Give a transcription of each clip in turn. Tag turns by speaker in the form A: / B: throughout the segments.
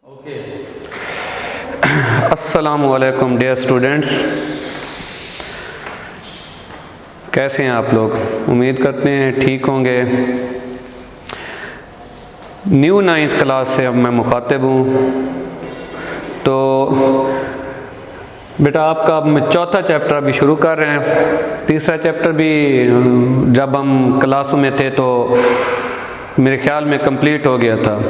A: Okay, अस्सलामु अलैकुम dear students, कैसे हैं आप लोग? उम्मीद करते हैं ठीक होंगे। न्यू 9th क्लास से अब मैं मुखातिब हूँ। तो बेटा आपका अब मैं चौथा चैप्टर अभी शुरू कर रहे हैं। तीसरा चैप्टर भी जब हम क्लासों में थे तो मेरे ख्याल में कंप्लीट हो गया था,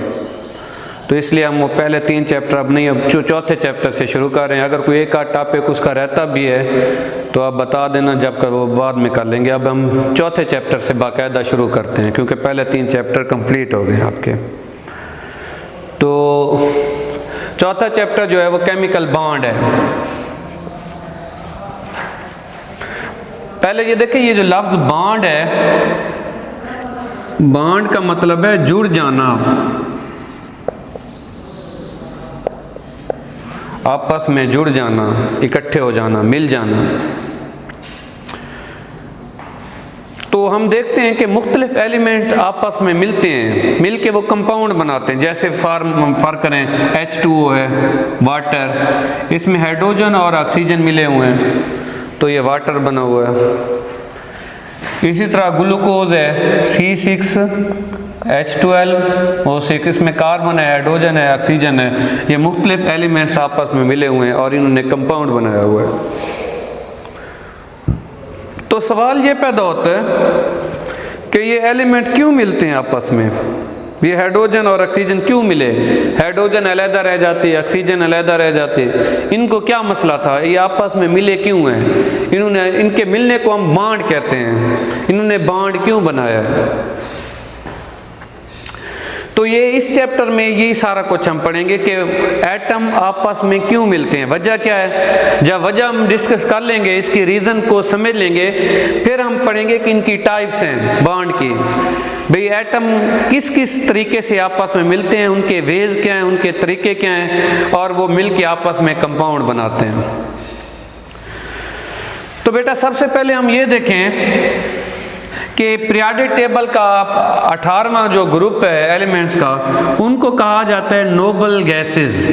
A: तो इसलिए हम वो पहले 3 चैप्टर अब नहीं, अब चौथे चैप्टर से शुरू कर रहे हैं। अगर कोई एक आध टॉपिक उसका रहता भी है तो आप बता देना, जब कर वो बाद में कर लेंगे। अब हम चौथे चैप्टर से बाकायदा शुरू करते हैं क्योंकि पहले 3 चैप्टर कंप्लीट हो गए आपके। तो चौथा चैप्टर जो है वो केमिकल बॉन्ड है। पहले ये देखिए, ये जो लफ्ज़ बॉन्ड है, बॉन्ड का मतलब है जुड़ जाना, आपस में जुड़ जाना, इकट्ठे हो जाना, मिल जाना। तो हम देखते हैं कि मुख्तलिफ एलिमेंट आपस में मिलते हैं, मिल के वो कंपाउंड बनाते हैं। जैसे फर्क करें, H2O है, वाटर, इसमें हाइड्रोजन और ऑक्सीजन मिले हुए हैं तो ये वाटर बना हुआ है। इसी तरह ग्लूकोज है, C6H12O6, इसमें कार्बन है, हाइड्रोजन है, ऑक्सीजन है। ये मुख्तलिफ एलिमेंट्स आपस में मिले हुए हैं और इन्होंने कंपाउंड बनाया हुआ है। तो सवाल ये पैदा होता है कि ये एलिमेंट क्यों मिलते हैं आपस में? ये हाइड्रोजन और ऑक्सीजन क्यों मिले? हाइड्रोजन अलहदा रह जाती है, ऑक्सीजन अलहदा रह जाती है। इनको क्या मसला था? ये आपस में मिले क्यों हैं? इन्होंने, इनके मिलने को हम बॉन्ड कहते हैं। इन्होंने बॉन्ड क्यों बनाया है? तो ये इस चैप्टर में यही सारा कुछ हम पढ़ेंगे कि एटम आपस में क्यों मिलते हैं, वजह क्या है। जब वजह हम डिस्कस कर लेंगे, इसकी रीज़न को समझ लेंगे, फिर हम पढ़ेंगे कि इनकी टाइप्स हैं बॉन्ड की। भाई एटम किस किस तरीके से आपस में मिलते हैं, उनके वेज क्या हैं, उनके तरीके क्या हैं, और वो मिल के आपस में कंपाउंड बनाते हैं। तो बेटा सबसे पहले हम ये देखें कि पीरियोडिक टेबल का 18वां जो ग्रुप है एलिमेंट्स का, उनको कहा जाता है नोबल गैसेस।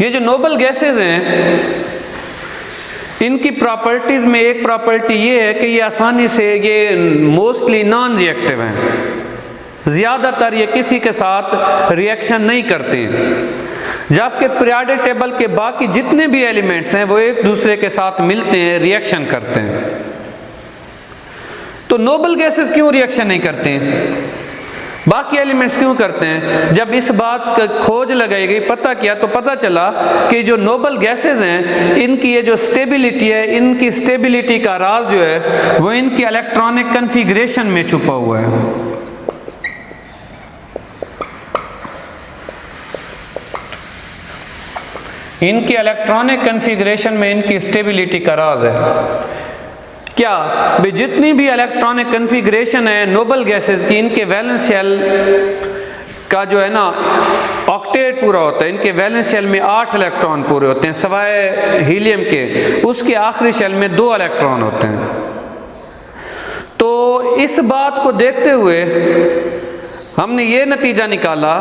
A: ये जो नोबल गैसेस हैं, इनकी प्रॉपर्टीज में एक प्रॉपर्टी ये है कि ये आसानी से, ये मोस्टली नॉन रिएक्टिव हैं, ज़्यादातर ये किसी के साथ रिएक्शन नहीं करते हैं। जबकि पीरियोडिक टेबल के बाकी जितने भी एलिमेंट्स हैं वो एक दूसरे के साथ मिलते हैं, रिएक्शन करते हैं। तो नोबल गैसेस क्यों रिएक्शन नहीं करते हैं, बाकी एलिमेंट्स क्यों करते हैं? जब इस बात का खोज लगाई गई, पता किया, तो पता चला कि जो नोबल गैसेस हैं, इनकी ये जो स्टेबिलिटी है, इनकी स्टेबिलिटी का राज जो है वो इनकी इलेक्ट्रॉनिक कन्फिग्रेशन में छुपा हुआ है। इनकी इलेक्ट्रॉनिक कन्फिग्रेशन में इनकी स्टेबिलिटी का राज है। क्या भी जितनी भी इलेक्ट्रॉनिक कन्फिग्रेशन है नोबल गैसेस की, इनके वैलेंस शेल का जो है ना ऑक्टेट पूरा होता है। इनके वैलेंस शेल में 8 इलेक्ट्रॉन पूरे होते हैं, सिवाय हीलियम के। उसके आखिरी शेल में 2 इलेक्ट्रॉन होते हैं। तो इस बात को देखते हुए हमने ये नतीजा निकाला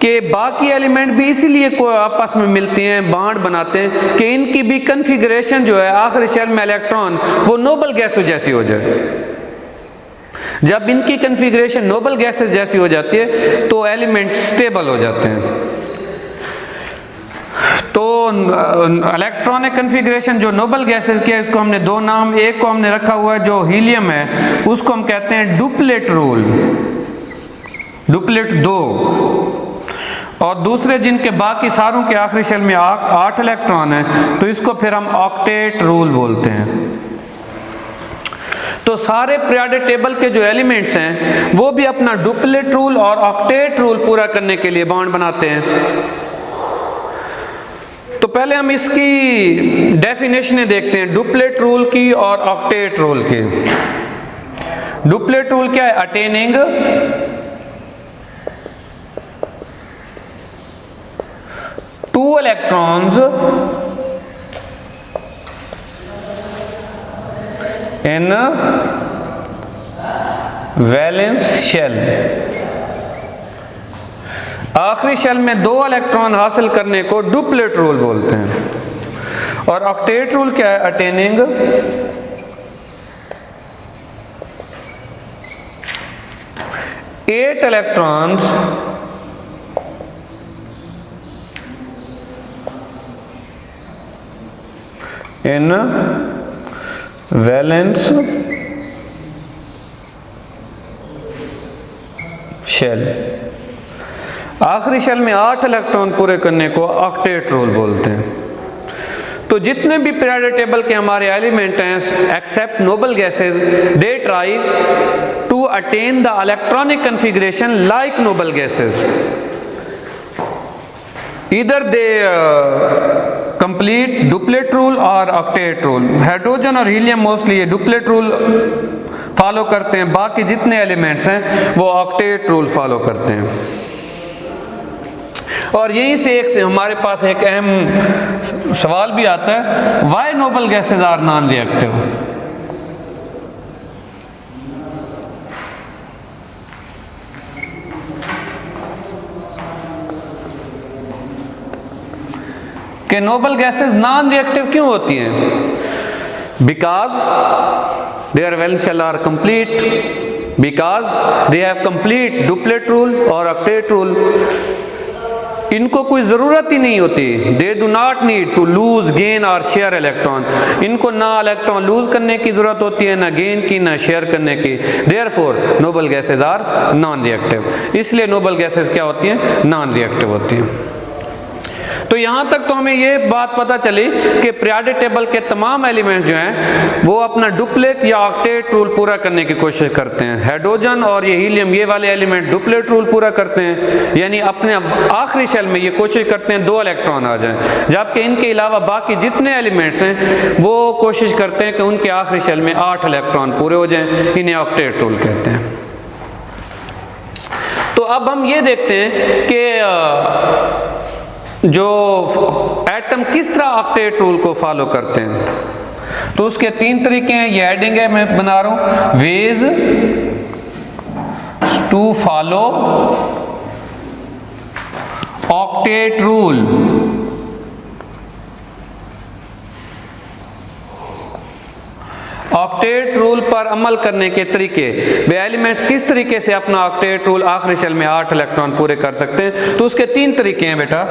A: कि बाकी एलिमेंट भी इसीलिए को आपस में मिलते हैं, बॉन्ड बनाते हैं कि इनकी भी कन्फिग्रेशन जो है आखिरी शेल में इलेक्ट्रॉन वो नोबल गैसों जैसी हो जाए। जब इनकी कन्फिग्रेशन नोबल गैसेस जैसी हो जाती है तो एलिमेंट स्टेबल हो जाते हैं। तो इलेक्ट्रॉनिक कन्फिग्रेशन जो नोबल गैसेस की है, इसको हमने 2 नाम, एक को हमने रखा हुआ है जो हीलियम है, उसको हम कहते हैं डुप्लेट रूल, डुप्लेट 2, और दूसरे जिनके बाकी सारों के आखिरी शेल में 8 इलेक्ट्रॉन है तो इसको फिर हम ऑक्टेट रूल बोलते हैं। तो सारे पीरियोडिक टेबल के जो एलिमेंट्स हैं वो भी अपना डुप्लेट रूल और ऑक्टेट रूल पूरा करने के लिए बॉन्ड बनाते हैं। तो पहले हम इसकी डेफिनेशनें देखते हैं, डुप्लेट रूल की और ऑक्टेट रूल की। डुप्लेट रूल क्या है? Attaining 2 electrons in valence shell. आखिरी शेल में 2 इलेक्ट्रॉन हासिल करने को डुप्लेट रूल बोलते हैं। और ऑक्टेट रूल क्या है? Attaining 8 electrons in valence shell. आखिरी शेल में 8 इलेक्ट्रॉन पूरे करने को ऑक्टेट रूल बोलते हैं। तो जितने भी पीरियोडिक टेबल के हमारे एलिमेंट हैं except noble gases, they try to attain the electronic configuration like noble gases. Either they complete duplet rule और ऑक्टेट रूल। हाइड्रोजन और हीलियम मोस्टली ये डुप्लेट रूल फॉलो करते हैं, बाकी जितने एलिमेंट्स हैं वो ऑक्टेट रूल फॉलो करते हैं। और यहीं से हमारे पास एक अहम सवाल भी आता है, why noble gases are non reactive. कि नोबल गैसेस नॉन रिएक्टिव क्यों होती हैं? Because their valence shell are complete, because they have complete duplet rule और octet rule। इनको कोई ज़रूरत ही नहीं होती, they do not need to lose, gain और share electron। इनको ना इलेक्ट्रॉन लूज करने की ज़रूरत होती है, ना गेन की, ना शेयर करने की। therefore noble gases are non reactive. इसलिए नोबल गैसेज क्या होती हैं? नॉन रिएक्टिव होती हैं। तो यहाँ तक तो हमें ये बात पता चली कि पीरियोडिक टेबल के तमाम एलिमेंट्स जो हैं वो अपना डुप्लेट या ऑक्टेट रूल पूरा करने की कोशिश करते हैं। हाइड्रोजन और ये हीलियम, ये वाले एलिमेंट डुप्लेट रूल पूरा करते हैं, यानी अपने आखिरी शेल में ये कोशिश करते हैं 2 इलेक्ट्रॉन आ जाएं, जबकि इनके अलावा बाकी जितने एलिमेंट्स हैं वो कोशिश करते हैं कि उनके आखिरी शेल में 8 इलेक्ट्रॉन पूरे हो जाएं। इन्हें ऑक्टेट रूल कहते हैं। तो अब हम ये देखते हैं कि जो एटम किस तरह ऑक्टेट रूल को फॉलो करते हैं। तो उसके 3 तरीके हैं, ये हेडिंग है मैं बना रहा हूं, ways to follow octet rule. Octet rule पर अमल करने के तरीके, वे एलिमेंट्स किस तरीके से अपना ऑक्टेट रूल आखिरी शेल में 8 इलेक्ट्रॉन पूरे कर सकते हैं। तो उसके 3 तरीके हैं बेटा।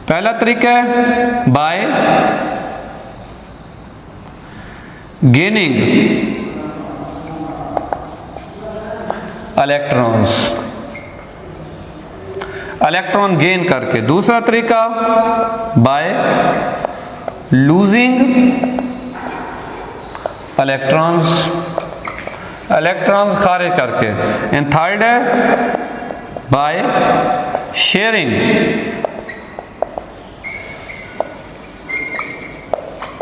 A: पहला तरीका है bye gaining electrons, electron gain करके। दूसरा तरीका बाय लूजिंग इलेक्ट्रॉन्स, इलेक्ट्रॉन्स खारिज करके। एंड थर्ड है बाय शेयरिंग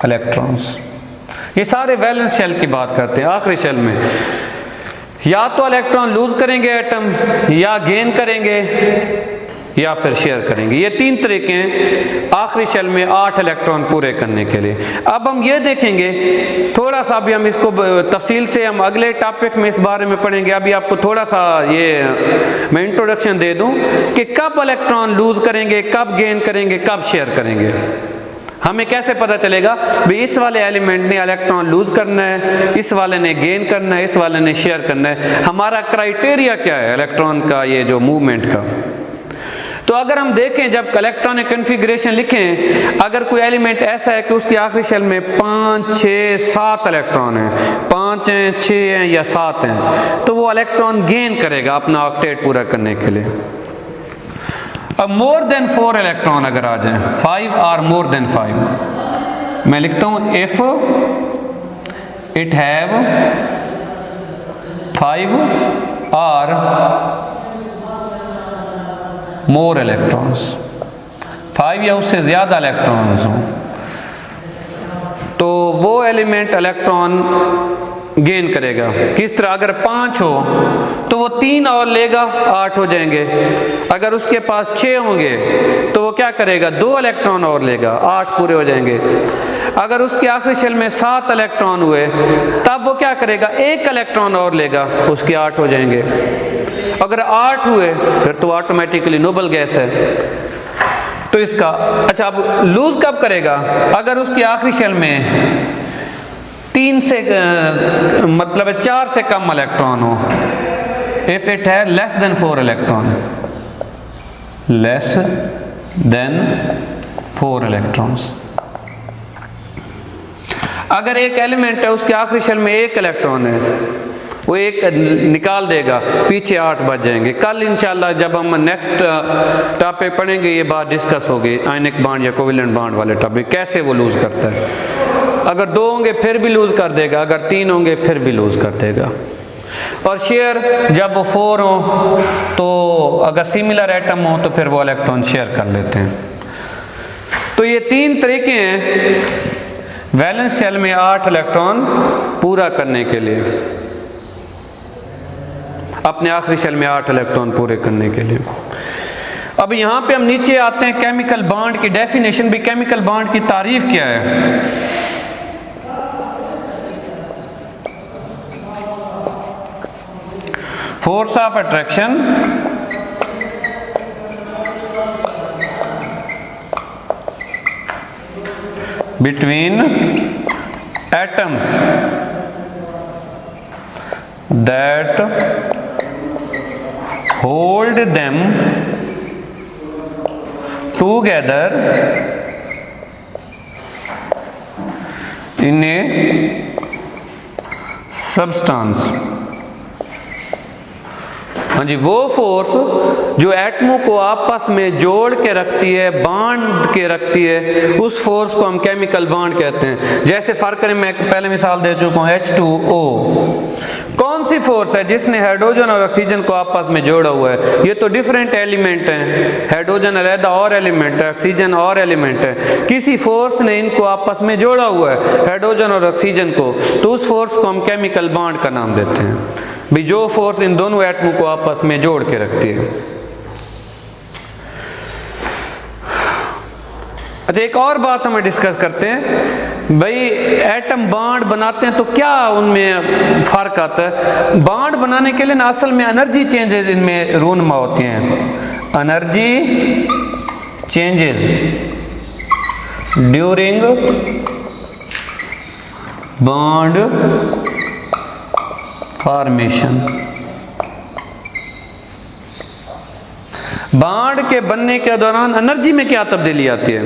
A: इलेक्ट्रॉन्स। ये सारे वैलेंस शेल की बात करते हैं। आखिरी शेल में या तो इलेक्ट्रॉन लूज करेंगे एटम, या गेन करेंगे, या फिर शेयर करेंगे। ये 3 तरीके हैं आखिरी शेल में 8 इलेक्ट्रॉन पूरे करने के लिए। अब हम ये देखेंगे थोड़ा सा, अभी हम इसको तफसील से हम अगले टॉपिक में इस बारे में पढ़ेंगे। अभी आपको थोड़ा सा ये मैं इंट्रोडक्शन दे दूं कि कब इलेक्ट्रॉन लूज करेंगे, कब गेन करेंगे, कब शेयर करेंगे। हमें कैसे पता चलेगा भाई इस वाले एलिमेंट ने इलेक्ट्रॉन लूज करना है, इस वाले ने गेन करना है, इस वाले ने शेयर करना है। हमारा क्राइटेरिया क्या है इलेक्ट्रॉन का, ये जो मूवमेंट का। तो अगर हम देखें, जब इलेक्ट्रॉनिक कन्फिग्रेशन लिखें, अगर कोई एलिमेंट ऐसा है कि उसकी आखिरी शेल में 5, 6, 7 इलेक्ट्रॉन हैं, 5 हैं, 6 हैं या 7 हैं, तो वो इलेक्ट्रॉन गेन करेगा अपना ऑक्टेट पूरा करने के लिए। अब मोर देन 4 इलेक्ट्रॉन अगर आ जाएं, 5 और मोर देन 5, मैं लिखता हूं इफ इट हैव 5 और मोर इलेक्ट्रॉन्स, 5 या उससे ज़्यादा इलेक्ट्रॉन्स हों, तो वो एलिमेंट इलेक्ट्रॉन गेन करेगा। किस तरह, अगर 5 हो तो वो 3 और लेगा, 8 हो जाएंगे। अगर उसके पास 6 होंगे तो वो क्या करेगा, 2 इलेक्ट्रॉन और लेगा, 8 पूरे हो जाएंगे। अगर उसके आखिरी शेल में 7 इलेक्ट्रॉन हुए तब वो क्या करेगा, 1 इलेक्ट्रॉन और लेगा, उसके 8 हो जाएंगे। अगर 8 हुए फिर तो ऑटोमेटिकली नोबल गैस है। तो इसका अच्छा, अब लूज कब करेगा, अगर उसकी आखिरी शेल में 3 से मतलब 4 से कम इलेक्ट्रॉन हो, इफ इट है less than 4 electron, less than 4 electrons. अगर एक एलिमेंट है उसके आखिरी शेल में 1 इलेक्ट्रॉन है, वो 1 निकाल देगा, पीछे 8 बच जाएंगे। कल इंशाल्लाह जब हम नेक्स्ट टॉपिक पढ़ेंगे ये बात डिस्कस होगी, आयनिक बॉन्ड या कोवेलेंट बॉन्ड वाले टॉपिक, कैसे वो लूज करता है। अगर 2 होंगे फिर भी लूज कर देगा, अगर 3 होंगे फिर भी लूज कर देगा। और शेयर जब वो 4 हो तो अगर सिमिलर एटम हो तो फिर वो इलेक्ट्रॉन शेयर कर लेते हैं। तो ये 3 तरीके हैं वैलेंस शेल में 8 इलेक्ट्रॉन पूरा करने के लिए, अपने आखिरी शेल में 8 इलेक्ट्रॉन पूरे करने के लिए। अब यहाँ पे हम नीचे आते हैं केमिकल बॉन्ड की डेफिनेशन भी, केमिकल बॉन्ड की तारीफ क्या है। Force of attraction between atoms that hold them together in a substance। हाँ जी, वो फोर्स जो एटमों को आपस में जोड़ के रखती है, बांध के रखती है, उस फोर्स को हम केमिकल बॉन्ड कहते हैं। जैसे फर्क करें, मैं पहले मिसाल दे चुका हूँ, H2O कौन सी फोर्स है जिसने हाइड्रोजन और ऑक्सीजन को आपस में जोड़ा हुआ है। ये तो डिफरेंट एलिमेंट हैं, हाइड्रोजन अलग और एलिमेंट है, ऑक्सीजन और एलिमेंट है, किसी फोर्स ने इनको आपस में जोड़ा हुआ है हाइड्रोजन और ऑक्सीजन को, तो उस फोर्स को हम केमिकल बॉन्ड का नाम देते हैं भी, जो फोर्स इन दोनों एटमों को आपस में जोड़ के रखती है। अच्छा, एक और बात हमें डिस्कस करते हैं भाई, एटम बॉन्ड बनाते हैं तो क्या उनमें फ़र्क आता है। बॉन्ड बनाने के लिए ना असल में एनर्जी चेंजेस इनमें रूनमा होती हैं, energy changes during bond formation. Bond के बनने के दौरान एनर्जी में क्या तब्दीली आती है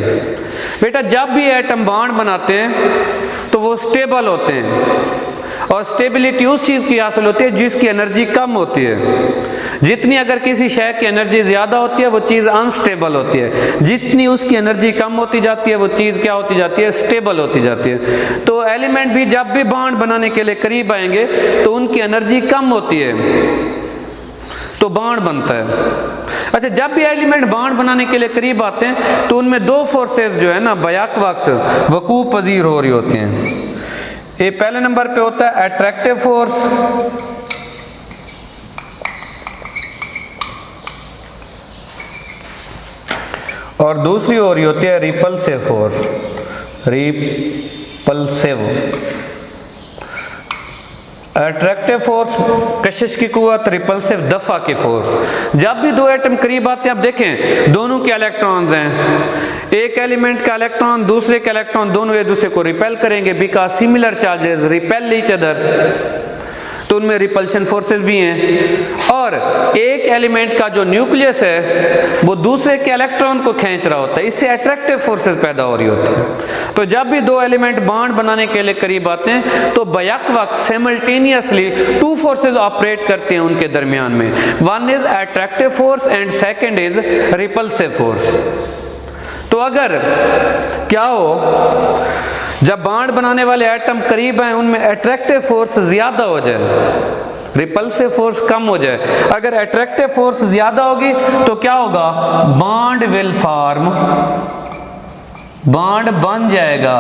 A: बेटा, जब भी एटम बॉन्ड बनाते हैं तो वो स्टेबल होते हैं, और स्टेबिलिटी उस चीज़ की हासिल होती है जिसकी एनर्जी कम होती है। जितनी अगर किसी शय की एनर्जी ज़्यादा होती है वो चीज़ अनस्टेबल होती है, जितनी उसकी एनर्जी कम होती जाती है वो चीज़ क्या होती जाती है, स्टेबल होती जाती है। तो एलिमेंट भी जब भी बॉन्ड बनाने के लिए करीब आएंगे तो उनकी एनर्जी कम होती है तो बॉन्ड बनता है। अच्छा, जब भी एलिमेंट बॉन्ड बनाने के लिए करीब आते हैं तो उनमें 2 फोर्सेस जो है ना बैक वक्त वकूफ़ पजीर हो रही होती हैं। ये पहले नंबर पे होता है अट्रैक्टिव फोर्स, और दूसरी हो रही होती है repulsive force, repulsive. Attractive force कशिश की कुव्वत, रिपल्सिव दफा की फोर्स। जब भी 2 एटम करीब आते हैं, आप देखें दोनों के इलेक्ट्रॉन्स हैं, एक एलिमेंट का इलेक्ट्रॉन दूसरे के इलेक्ट्रॉन दोनों एक दूसरे को रिपेल करेंगे because similar charges repel each other, तो उनमें रिपल्शन फोर्सेस भी हैं। और एक एलिमेंट का जो न्यूक्लियस है वो दूसरे के इलेक्ट्रॉन को खींच रहा होता है, इससे अट्रैक्टिव फोर्सेस पैदा हो रही होती है। तो जब भी 2 एलिमेंट बॉन्ड बनाने के लिए करीब आते हैं तो बैक वक्त सिमल्टेनियसली 2 फोर्सेस ऑपरेट करते हैं उनके दरमियान में, one is attractive force and second is repulsive force. तो अगर क्या हो, जब बॉन्ड बनाने वाले एटम करीब हैं उनमें अट्रैक्टिव फोर्स ज्यादा हो जाए, रिपल्सिव फोर्स कम हो जाए। अगर अट्रैक्टिव फोर्स ज्यादा होगी तो क्या होगा, बॉन्ड विल फॉर्म, बॉन्ड बन जाएगा।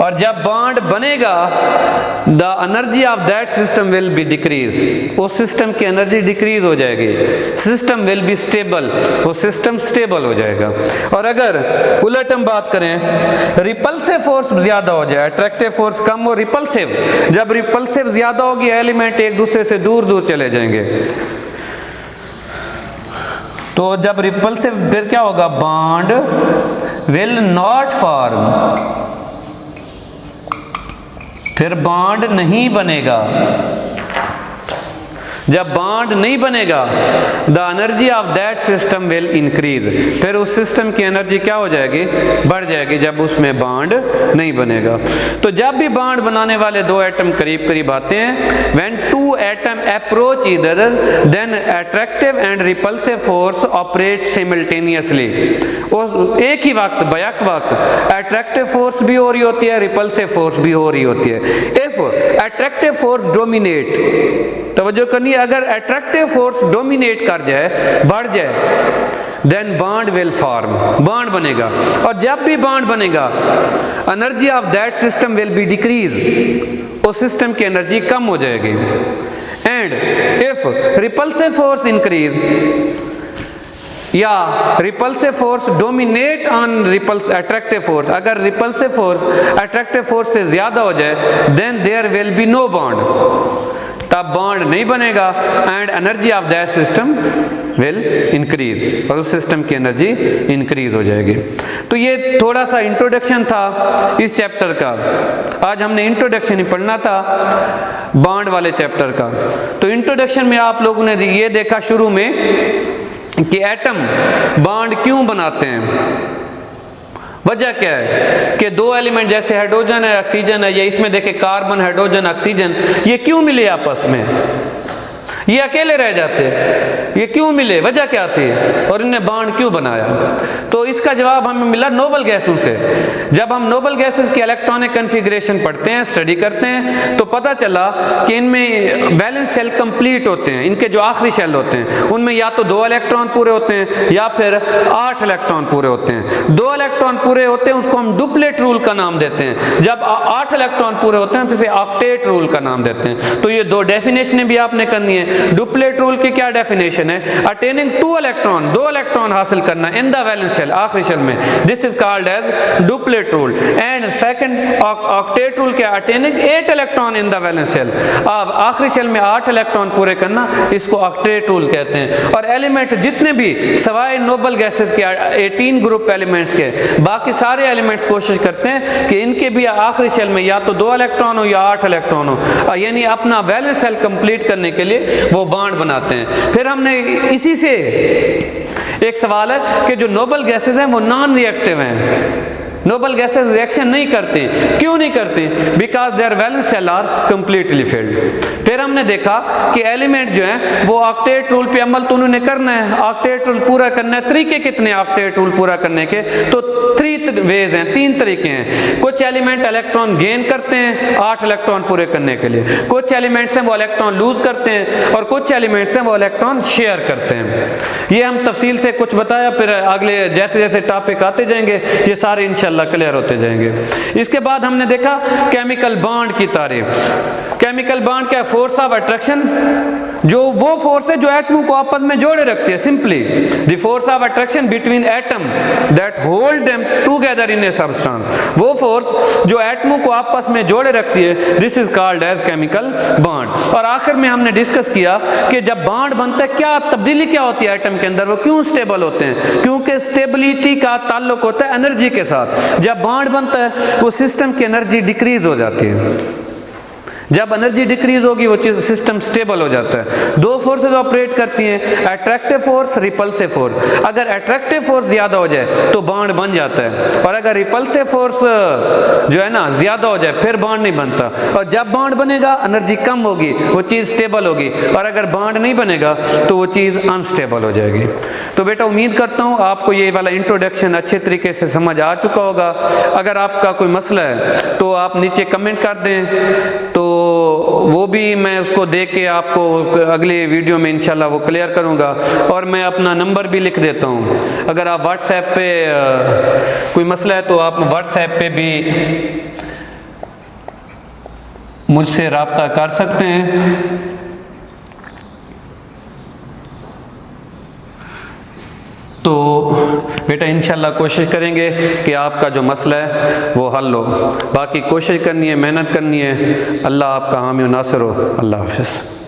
A: और जब बॉन्ड बनेगा the energy of that system will be decrease, उस सिस्टम की एनर्जी डिक्रीज हो जाएगी, सिस्टम विल बी स्टेबल, वो सिस्टम स्टेबल हो जाएगा। और अगर उलट हम बात करें, रिपल्सिव फोर्स ज्यादा हो जाए, अट्रैक्टिव फोर्स कम हो, रिपल्सिव, जब रिपल्सिव ज्यादा होगी एलिमेंट एक दूसरे से दूर दूर चले जाएंगे। तो जब रिपल्सिव फिर क्या होगा, बॉन्ड विल नॉट फॉर्म, फिर बॉन्ड नहीं बनेगा। जब बॉन्ड नहीं बनेगा the energy of that system will increase, फिर उस सिस्टम की एनर्जी क्या हो जाएगी, बढ़ जाएगी, जब उसमें बॉन्ड नहीं बनेगा। तो जब भी बॉन्ड बनाने वाले दो एटम करीब करीब आते हैं, when two atom approach each other then attractive and repulsive force operate simultaneously, एक ही वक्त बैक वक्त अट्रैक्टिव फोर्स भी हो रही होती है, रिपल्सिव फोर्स भी हो रही होती है। इफ अट्रैक्टिव फोर्स डोमिनेट, तवज्जो करनी है, अगर अट्रैक्टिव फोर्स डोमिनेट कर जाए, बढ़ जाए, then bond will form, bond बनेगा। और जब भी बॉन्ड बनेगा energy of that system will be decrease, उस सिस्टम की एनर्जी कम हो जाएगी। And if repulsive force increase या repulsive force dominate on attractive force, अगर रिपल्सिव फोर्स अट्रैक्टिव फोर्स से ज्यादा हो जाए, then there will be no bond, तब बॉन्ड नहीं बनेगा and energy of that system will increase, और उस सिस्टम की एनर्जी इंक्रीज हो जाएगी। तो ये थोड़ा सा इंट्रोडक्शन था इस चैप्टर का, आज हमने इंट्रोडक्शन ही पढ़ना था बॉन्ड वाले चैप्टर का। तो इंट्रोडक्शन में आप लोगों ने ये देखा शुरू में कि एटम बॉन्ड क्यों बनाते हैं, वजह क्या है कि दो एलिमेंट जैसे हाइड्रोजन है ऑक्सीजन है, या इसमें देखे कार्बन हाइड्रोजन ऑक्सीजन, ये क्यों मिले आपस में, ये अकेले रह जाते, ये क्यों मिले, वजह क्या थी, और इन्हें बॉन्ड क्यों बनाया। तो इसका जवाब हमें मिला नोबल गैसों से। जब हम नोबल गैसेस की इलेक्ट्रॉनिक कन्फिग्रेशन पढ़ते हैं, स्टडी करते हैं, तो पता चला कि इनमें वैलेंस शेल कंप्लीट होते हैं, इनके जो आखिरी शेल होते हैं उनमें या तो 2 इलेक्ट्रॉन पूरे होते हैं या फिर 8 इलेक्ट्रॉन पूरे होते हैं। 2 इलेक्ट्रॉन पूरे होते हैं उसको हम डुप्लेट रूल का नाम देते हैं, जब 8 इलेक्ट्रॉन पूरे होते हैं फिर से ऑक्टेट रूल का नाम देते हैं। तो ये 2 डेफिनेशन भी आपने करनी है। डुप्लेट रूल की क्या डेफिनेशन है, अटेनिंग 2 इलेक्ट्रॉन, 2 इलेक्ट्रॉन हासिल करना इन द वैलेंस शेल, आखिरी शेल में, this is called as duplet rule. And second octet rule क्या, attaining 8 electron in the valence shell, अब आखिरी शेल में 8 इलेक्ट्रॉन पूरे करना, इसको ऑक्टेट रूल कहते हैं। और एलिमेंट जितने भी सवाए नोबल गैसेस के 18 ग्रुप एलिमेंट्स के, बाकी सारे एलिमेंट्स कोशिश करते हैं कि इनके भी आखिरी शेल में या तो 2 इलेक्ट्रॉन हो या 8 इलेक्ट्रॉन हो, यानी अपना वैलेंस शेल कंप्लीट करने के लिए वो बॉन्ड बनाते हैं। फिर हमने इसी से एक सवाल है कि जो नोबल गैसेस हैं वो नॉन रिएक्टिव हैं, नोबल गैसेस रिएक्शन नहीं करते, क्यों नहीं करते, because their valence shell are completely filled. फिर हमने देखा कि एलिमेंट जो है वो ऑक्टेट रूल पे अमल तो उन्होंने करना है, ऑक्टेट रूल पूरा करना है। तरीके कितने ऑक्टेट रूल पूरा करने के, तो 3 वेज हैं, 3 तरीके हैं। कुछ एलिमेंट इलेक्ट्रॉन गेन करते हैं 8 इलेक्ट्रॉन पूरे करने के लिए, कुछ एलिमेंट्स हैं वो इलेक्ट्रॉन लूज करते हैं, और कुछ एलिमेंट्स हैं वो इलेक्ट्रॉन शेयर करते हैं। ये हम तफसील से कुछ बताया, फिर अगले जैसे जैसे टॉपिक आते जाएंगे ये सारे इंशाल्लाह क्लियर होते जाएंगे। इसके बाद हमने देखा केमिकल बॉन्ड की तारीफ। केमिकल बॉन्ड क्या है, फोर्स ऑफ अट्रैक्शन, जो वो फोर्स है जो एटम को आपस में जोड़े रखती है, simply the force of attraction between atom that hold them together in a substance, वो फोर्स जो एटमों को आपस में जोड़े रखती है, this is called as chemical bond. और आखिर में हमने डिस्कस किया कि जब बॉन्ड बनता है क्या तब्दीली क्या होती है एटम के अंदर, वो क्यों स्टेबल होते हैं, क्योंकि स्टेबिलिटी का ताल्लुक होता है एनर्जी के साथ। जब बॉन्ड बनता है वो सिस्टम की एनर्जी डिक्रीज हो जाती है, जब एनर्जी डिक्रीज होगी वो चीज सिस्टम स्टेबल हो जाता है। 2 फोर्सेज ऑपरेट करती हैं, अट्रैक्टिव फोर्स, रिपल्सिव फोर्स। अगर अट्रैक्टिव फोर्स ज्यादा हो जाए तो बॉन्ड बन जाता है, और अगर रिपल्सिव फोर्स जो है ना ज्यादा हो जाए फिर बॉन्ड नहीं बनता। और जब बॉन्ड बनेगा एनर्जी कम होगी, वो चीज स्टेबल होगी, और अगर बॉन्ड नहीं बनेगा तो वो चीज अनस्टेबल हो जाएगी। तो बेटा उम्मीद करता हूँ आपको ये वाला इंट्रोडक्शन अच्छे तरीके से समझ आ चुका होगा। अगर आपका कोई मसला है तो आप नीचे कमेंट कर दें, तो वो भी मैं उसको देख के आपको अगले वीडियो में इंशाल्लाह वो क्लियर करूँगा। और मैं अपना नंबर भी लिख देता हूँ, अगर आप व्हाट्सएप पे कोई मसला है तो आप व्हाट्सएप पे भी मुझसे रब्ता कर सकते हैं। तो बेटा इंशाल्लाह कोशिश करेंगे कि आपका जो मसला है वो हल हो। बाकी कोशिश करनी है, मेहनत करनी है। अल्लाह आपका हामी व नासिर हो। अल्लाह हाफ़िज़।